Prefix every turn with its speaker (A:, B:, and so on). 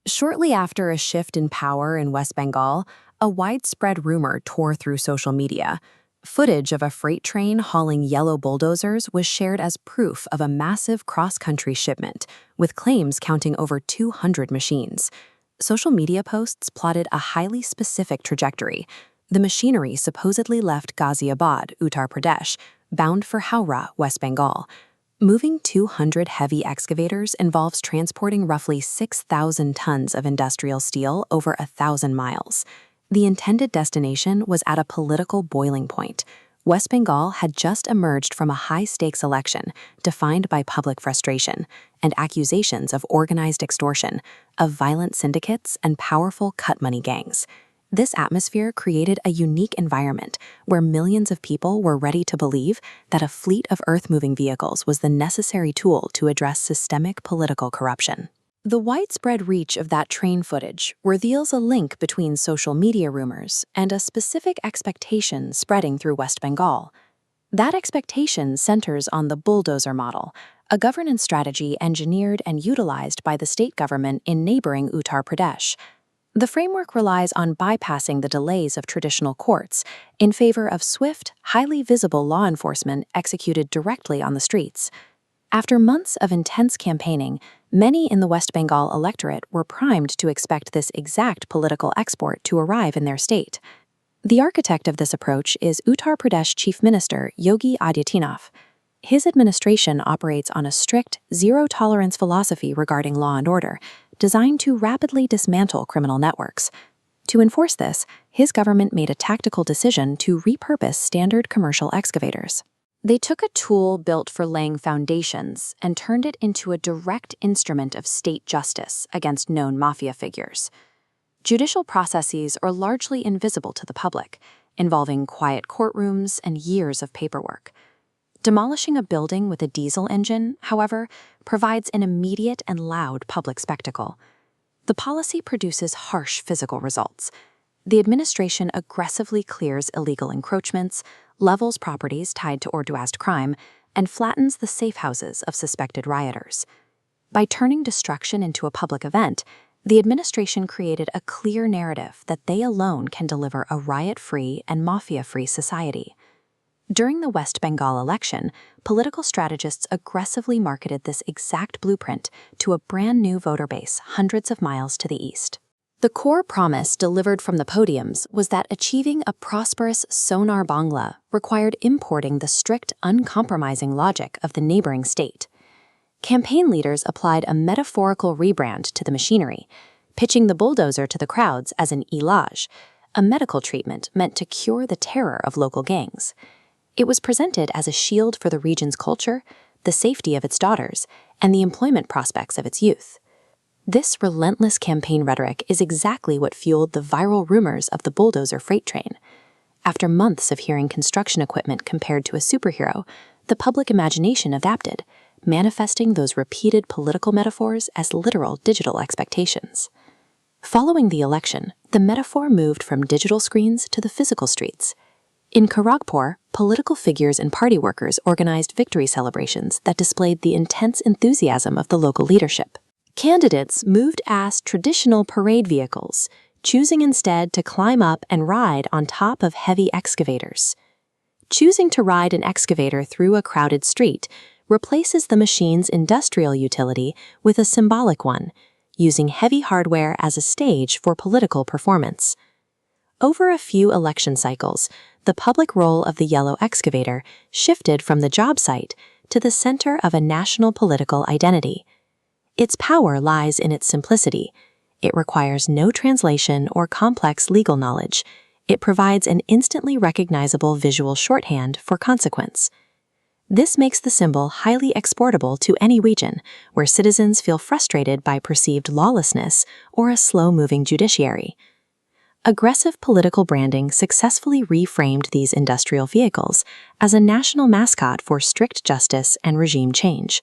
A: Shortly after a shift in power in West Bengal, a widespread rumor tore through social media. Footage of a freight train hauling yellow bulldozers was shared as proof of a massive cross-country shipment, with claims counting over 200 machines. Social media posts plotted a highly specific trajectory. The machinery supposedly left Ghaziabad, Uttar Pradesh, bound for Howrah, West Bengal. Moving 200 heavy excavators involves transporting roughly 6,000 tons of industrial steel over 1,000 miles. The intended destination was at a political boiling point. West Bengal had just emerged from a high-stakes election defined by public frustration and accusations of organized extortion, of violent syndicates and powerful cut-money gangs. This atmosphere created a unique environment where millions of people were ready to believe that a fleet of earth-moving vehicles was the necessary tool to address systemic political corruption. The widespread reach of that train footage reveals a link between social media rumors and a specific expectation spreading through West Bengal. That expectation centers on the bulldozer model, a governance strategy engineered and utilized by the state government in neighboring Uttar Pradesh. The framework relies on bypassing the delays of traditional courts in favor of swift, highly visible law enforcement executed directly on the streets. After months of intense campaigning, many in the West Bengal electorate were primed to expect this exact political export to arrive in their state. The architect of this approach is Uttar Pradesh Chief Minister Yogi Adityanath. His administration operates on a strict, zero-tolerance philosophy regarding law and order, designed to rapidly dismantle criminal networks. To enforce this, his government made a tactical decision to repurpose standard commercial excavators. They took a tool built for laying foundations and turned it into a direct instrument of state justice against known mafia figures. Judicial processes are largely invisible to the public, involving quiet courtrooms and years of paperwork. Demolishing a building with a diesel engine, however, provides an immediate and loud public spectacle. The policy produces harsh physical results. The administration aggressively clears illegal encroachments, levels properties tied to organized crime, and flattens the safe houses of suspected rioters. By turning destruction into a public event, the administration created a clear narrative that they alone can deliver a riot-free and mafia-free society. During the West Bengal election, political strategists aggressively marketed this exact blueprint to a brand new voter base hundreds of miles to the east. The core promise delivered from the podiums was that achieving a prosperous Sonar Bangla required importing the strict, uncompromising logic of the neighboring state. Campaign leaders applied a metaphorical rebrand to the machinery, pitching the bulldozer to the crowds as an ilaj, a medical treatment meant to cure the terror of local gangs. It was presented as a shield for the region's culture, the safety of its daughters, and the employment prospects of its youth. This relentless campaign rhetoric is exactly what fueled the viral rumors of the bulldozer freight train. After months of hearing construction equipment compared to a superhero, the public imagination adapted, manifesting those repeated political metaphors as literal digital expectations. Following the election, the metaphor moved from digital screens to the physical streets. In Kharagpur, political figures and party workers organized victory celebrations that displayed the intense enthusiasm of the local leadership. Candidates moved as traditional parade vehicles, choosing instead to climb up and ride on top of heavy excavators. Choosing to ride an excavator through a crowded street replaces the machine's industrial utility with a symbolic one, using heavy hardware as a stage for political performance. Over a few election cycles, the public role of the yellow excavator shifted from the job site to the center of a national political identity. Its power lies in its simplicity. It requires no translation or complex legal knowledge. It provides an instantly recognizable visual shorthand for consequence. This makes the symbol highly exportable to any region where citizens feel frustrated by perceived lawlessness or a slow-moving judiciary. Aggressive political branding successfully reframed these industrial vehicles as a national mascot for strict justice and regime change.